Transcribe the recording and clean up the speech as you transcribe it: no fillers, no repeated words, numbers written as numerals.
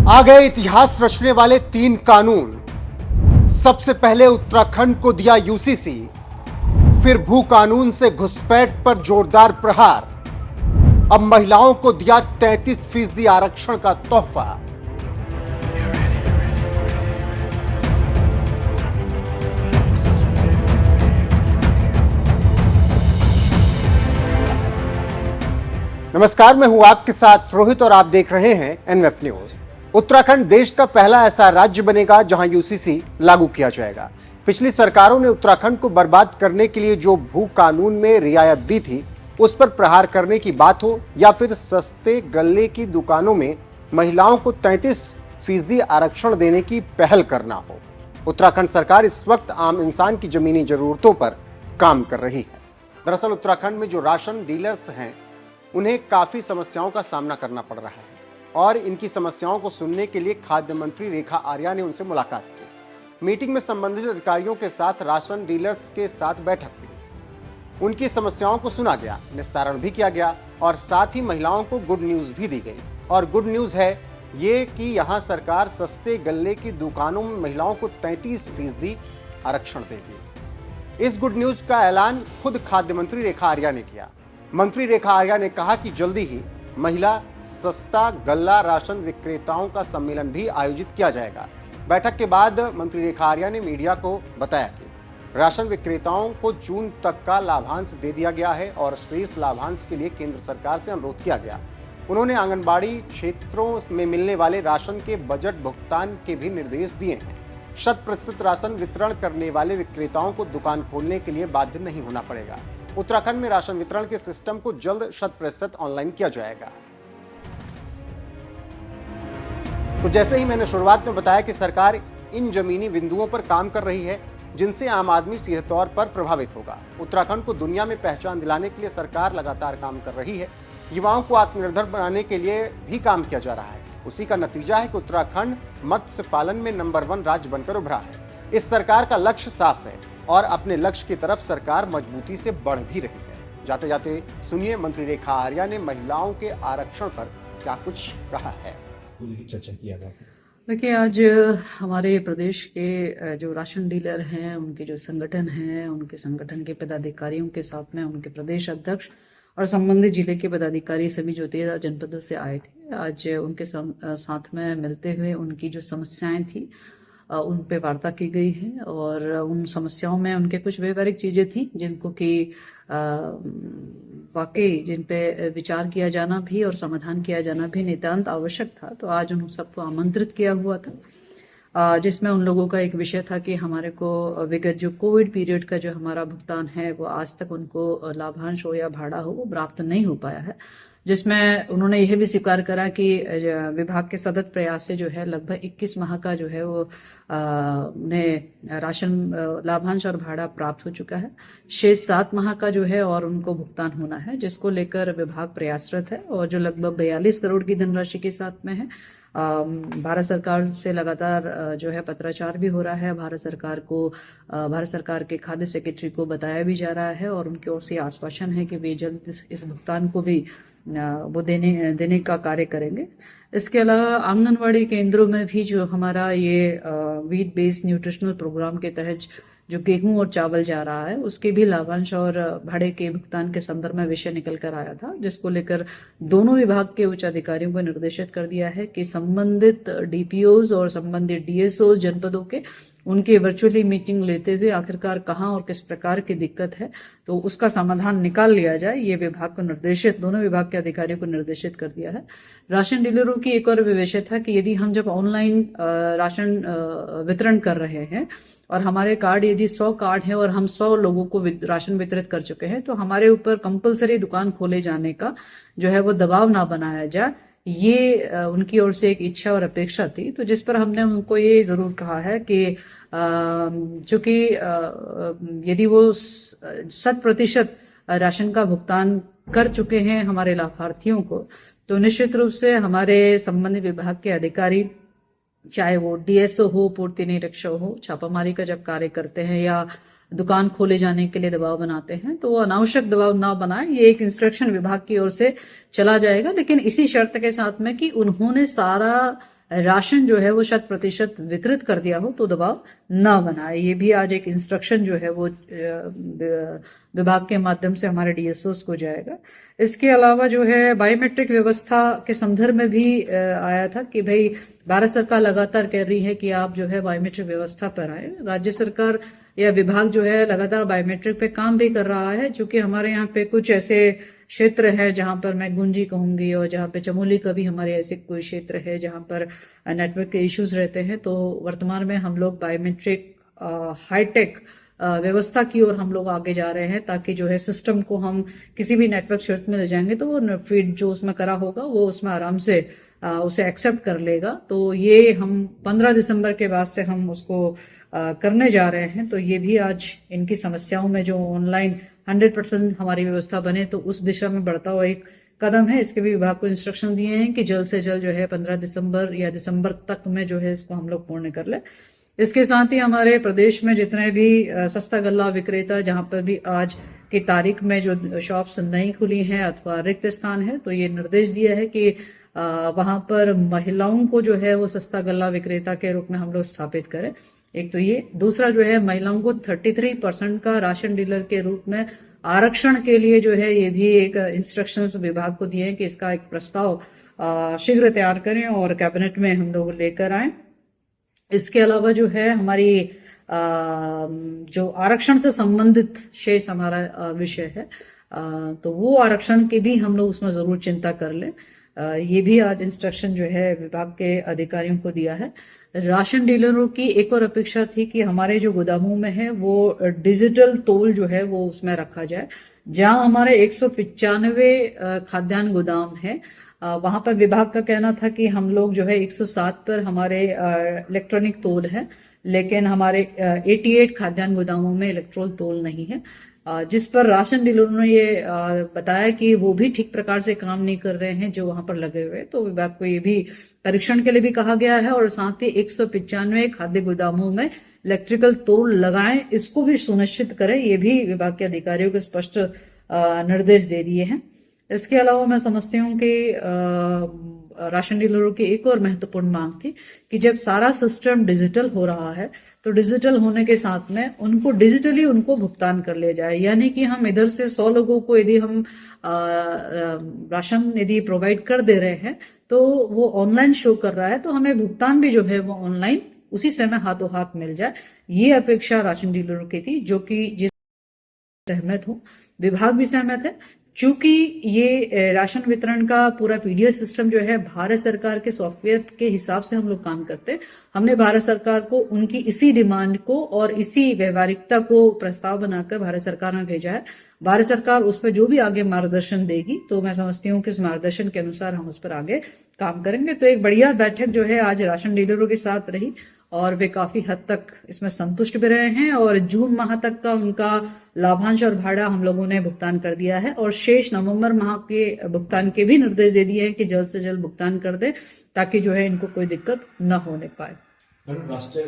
आ गए इतिहास रचने वाले 3 कानून। सबसे पहले उत्तराखंड को दिया यूसीसी, फिर भू कानून से घुसपैठ पर जोरदार प्रहार, अब महिलाओं को दिया 33% आरक्षण का तोहफा। नमस्कार, मैं हूं आपके साथ रोहित और आप देख रहे हैं एनएफ न्यूज। उत्तराखंड देश का पहला ऐसा राज्य बनेगा जहां यूसीसी लागू किया जाएगा। पिछली सरकारों ने उत्तराखंड को बर्बाद करने के लिए जो भू कानून में रियायत दी थी, उस पर प्रहार करने की बात हो या फिर सस्ते गल्ले की दुकानों में महिलाओं को 33% आरक्षण देने की पहल करना हो, उत्तराखंड सरकार इस वक्त आम इंसान की जमीनी जरूरतों पर काम कर रही है। दरअसल उत्तराखंड में जो राशन डीलर्स हैं, उन्हें काफी समस्याओं का सामना करना पड़ रहा है और इनकी समस्याओं को सुनने के लिए खाद्य मंत्री रेखा आर्या ने उनसे मुलाकात की। मीटिंग में संबंधित अधिकारियों के साथ राशन डीलर्स के साथ बैठक हुई। उनकी समस्याओं को सुना गया, निस्तारण भी किया गया और साथ ही महिलाओं को गुड न्यूज भी दी गई। और गुड न्यूज है ये कि यहाँ सरकार सस्ते गल्ले की दुकानों में महिलाओं को 33% आरक्षण देगी। इस गुड न्यूज का ऐलान खुद खाद्य मंत्री रेखा आर्या ने किया। मंत्री रेखा आर्या ने कहा कि जल्दी ही महिला सस्ता गल्ला राशन विक्रेताओं का सम्मेलन भी आयोजित किया जाएगा। बैठक के बाद मंत्री रेखा आर्या ने मीडिया को बताया कि राशन विक्रेताओं को जून तक का लाभांश दे दिया गया है और शेष लाभांश के लिए केंद्र सरकार से अनुरोध किया गया। उन्होंने आंगनबाड़ी क्षेत्रों में मिलने वाले राशन के बजट भुगतान के भी निर्देश दिए हैं। 100% राशन वितरण करने वाले विक्रेताओं को दुकान खोलने के लिए बाध्य नहीं होना पड़ेगा। उत्तराखंड में राशन वितरण के सिस्टम को जल्द 100% ऑनलाइन किया जाएगा। तो जैसे ही मैंने शुरुआत में बताया कि सरकार इन जमीनी बिंदुओं पर काम कर रही है जिनसे आम आदमी सीधे तौर पर प्रभावित होगा। उत्तराखंड को दुनिया में पहचान दिलाने के लिए सरकार लगातार काम कर रही है। युवाओं को आत्मनिर्भर बनाने के लिए भी काम किया जा रहा है। उसी का नतीजा है कि उत्तराखंड मत्स्य पालन में नंबर 1 राज्य बनकर उभरा है। इस सरकार का लक्ष्य साफ है और अपने लक्ष्य की तरफ सरकार मजबूती से बढ़ भी रही है। जाते जाते सुनिए मंत्री रेखा आर्या ने महिलाओं के आरक्षण पर क्या कुछ कहा है। चर्चा किया था। देखिए, आज हमारे प्रदेश के जो राशन डीलर हैं, उनके जो संगठन हैं, उनके संगठन के पदाधिकारियों के साथ में उनके प्रदेश अध्यक्ष और संबंधित जिले के पदाधिकारी सभी जो 13 जनपदों से आए थे, आज उनके साथ में मिलते हुए उनकी जो समस्याएं थी उन पे वार्ता की गई है और उन समस्याओं में उनके कुछ व्यवहारिक चीजें थी जिनको कि वाकई जिन पे विचार किया जाना भी और समाधान किया जाना भी नितांत आवश्यक था। तो आज उन सबको आमंत्रित किया हुआ था, जिसमें उन लोगों का एक विषय था कि हमारे को विगत जो कोविड पीरियड का जो हमारा भुगतान है वो आज तक उनको लाभांश हो या भाड़ा हो वो प्राप्त नहीं हो पाया है, जिसमें उन्होंने यह भी स्वीकार करा कि विभाग के सतत प्रयास से जो है लगभग 21 माह का जो है वो उन्हें राशन लाभांश और भाड़ा प्राप्त हो चुका है। शेष 7 माह का जो है और उनको भुगतान होना है, जिसको लेकर विभाग प्रयासरत है और जो लगभग 42 करोड़ की धनराशि के साथ में है। भारत सरकार से लगातार जो है पत्राचार भी हो रहा है। भारत सरकार के खाद्य सेक्रेटरी को बताया भी जा रहा है और उनकी ओर से आश्वासन है कि वे जल्द इस भुगतान को भी वो देने का कार्य करेंगे। इसके अलावा आंगनवाड़ी केंद्रों में भी जो हमारा ये वीट बेस्ड न्यूट्रिशनल प्रोग्राम के तहत जो गेहूं और चावल जा रहा है, उसके भी लाभांश और भाड़े के भुगतान के संदर्भ में विषय निकल कर आया था, जिसको लेकर दोनों विभाग के उच्च अधिकारियों को निर्देशित कर दिया है कि संबंधित डीपीओज और संबंधित डीएसओ जनपदों के उनके वर्चुअली मीटिंग लेते हुए आखिरकार कहाँ और किस प्रकार की दिक्कत है तो उसका समाधान निकाल लिया जाए। ये विभाग को निर्देशित, दोनों विभाग के अधिकारियों को निर्देशित कर दिया है। राशन डीलरों की एक और विषय था कि यदि हम जब ऑनलाइन राशन वितरण कर रहे हैं और हमारे कार्ड यदि 100 कार्ड है और हम 100 लोगों को राशन वितरित कर चुके हैं, तो हमारे ऊपर कंपलसरी दुकान खोले जाने का जो है वो दबाव ना बनाया जाए। ये उनकी ओर से एक इच्छा और अपेक्षा थी, तो जिस पर हमने उनको ये जरूर कहा है कि चूंकि यदि वो 100% राशन का भुगतान कर चुके हैं हमारे लाभार्थियों को, तो निश्चित रूप से हमारे संबंधित विभाग के अधिकारी, चाहे वो डीएसओ हो, पूर्ति निरीक्षक हो, छापामारी का जब कार्य करते हैं या दुकान खोले जाने के लिए दबाव बनाते हैं, तो वो अनावश्यक दबाव ना बनाए। ये एक इंस्ट्रक्शन विभाग की ओर से चला जाएगा, लेकिन इसी शर्त के साथ में कि उन्होंने सारा राशन जो है वो 100% वितरित कर दिया हो तो दबाव न बनाए। ये भी आज एक इंस्ट्रक्शन जो है वो विभाग के माध्यम से हमारे डीएसओस को जाएगा। इसके अलावा जो है बायोमेट्रिक व्यवस्था के संदर्भ में भी आया था कि भाई भारत सरकार लगातार कह रही है कि आप जो है बायोमेट्रिक व्यवस्था पर आए। राज्य सरकार या विभाग जो है लगातार बायोमेट्रिक पे काम भी कर रहा है, क्योंकि हमारे यहाँ पे कुछ ऐसे क्षेत्र है जहां पर मैं गुंजी कहूंगी और जहां पे चमोली का भी हमारे ऐसे कोई क्षेत्र है जहां पर नेटवर्क के इश्यूज रहते हैं। तो वर्तमान में हम लोग बायोमेट्रिक हाईटेक व्यवस्था की ओर हम लोग आगे जा रहे हैं, ताकि जो है सिस्टम को हम किसी भी नेटवर्क क्षेत्र में ले जाएंगे तो वो फीड जो उसमें करा होगा वो उसमें आराम से उसे एक्सेप्ट कर लेगा। तो ये हम 15 दिसंबर के बाद से हम उसको करने जा रहे हैं। तो ये भी आज इनकी समस्याओं में जो ऑनलाइन 100% हमारी व्यवस्था बने तो उस दिशा में बढ़ता हुआ एक कदम है। इसके भी विभाग को इंस्ट्रक्शन दिए हैं कि जल्द से जल्द जो है 15 दिसंबर या दिसंबर तक में जो है इसको हम लोग पूर्ण कर ले। इसके साथ ही हमारे प्रदेश में जितने भी सस्ता गल्ला विक्रेता जहां पर भी आज की तारीख में जो शॉप्स नहीं खुली हैं अथवा रिक्त स्थान है, तो ये निर्देश दिया है कि वहां पर महिलाओं को जो है वो सस्ता गल्ला विक्रेता के रूप में हम लोग स्थापित करें। एक तो ये, दूसरा जो है महिलाओं को 33% का राशन डीलर के रूप में आरक्षण के लिए जो है ये भी एक इंस्ट्रक्शंस विभाग को दिए हैं कि इसका एक प्रस्ताव शीघ्र तैयार करें और कैबिनेट में हम लोग लेकर आए। इसके अलावा जो है हमारी जो आरक्षण से संबंधित शेष हमारा विषय है, तो वो आरक्षण की भी हम लोग उसमें जरूर चिंता कर लें। ये भी आज इंस्ट्रक्शन जो है विभाग के अधिकारियों को दिया है। राशन डीलरों की एक और अपेक्षा थी कि हमारे जो गोदामों में है वो डिजिटल तोल जो है वो उसमें रखा जाए। जहां हमारे 195 खाद्यान्न गोदाम है, वहां पर विभाग का कहना था कि हम लोग जो है 107 पर हमारे इलेक्ट्रॉनिक तोल है, लेकिन हमारे 88 खाद्यान्न गोदामों में इलेक्ट्रॉनिक तोल नहीं है, जिस पर राशन डीलरों ने ये बताया कि वो भी ठीक प्रकार से काम नहीं कर रहे हैं जो वहां पर लगे हुए। तो विभाग को ये भी परीक्षण के लिए भी कहा गया है और साथ ही 195 खाद्य गोदामों में इलेक्ट्रिकल तोल लगाएं, इसको भी सुनिश्चित करें। ये भी विभाग के अधिकारियों को स्पष्ट निर्देश दे दिए हैं। इसके अलावा मैं समझती हूँ कि राशन डीलरों की एक और महत्वपूर्ण मांग थी कि जब सारा सिस्टम डिजिटल हो रहा है तो डिजिटल होने के साथ में उनको डिजिटली उनको भुगतान कर लिया जाए। यानी कि हम इधर से 100 लोगों को यदि हम राशन यदि प्रोवाइड कर दे रहे हैं तो वो ऑनलाइन शो कर रहा है, तो हमें भुगतान भी जो है वो ऑनलाइन उसी समय हाथों हाथ मिल जाए। ये अपेक्षा राशन डीलरों की थी, जो कि जिस सहमत हूं, विभाग भी सहमत है। चूंकि ये राशन वितरण का पूरा पीडीएस सिस्टम जो है भारत सरकार के सॉफ्टवेयर के हिसाब से हम लोग काम करते हैं। हमने भारत सरकार को उनकी इसी डिमांड को और इसी व्यवहारिकता को प्रस्ताव बनाकर भारत सरकार में भेजा है। भारत सरकार उस पर जो भी आगे मार्गदर्शन देगी तो मैं समझती हूँ कि उस मार्गदर्शन के अनुसार हम उस पर आगे काम करेंगे। तो एक बढ़िया बैठक जो है आज राशन डीलरों के साथ रही और वे काफी हद तक इसमें संतुष्ट भी रहे हैं और जून माह तक का उनका लाभांश और भाड़ा हम लोगों ने भुगतान कर दिया है और शेष नवंबर माह के भुगतान के भी निर्देश दे दिए हैं कि जल्द से जल्द भुगतान कर दे, ताकि जो है इनको कोई दिक्कत न होने पाए। राष्ट्रीय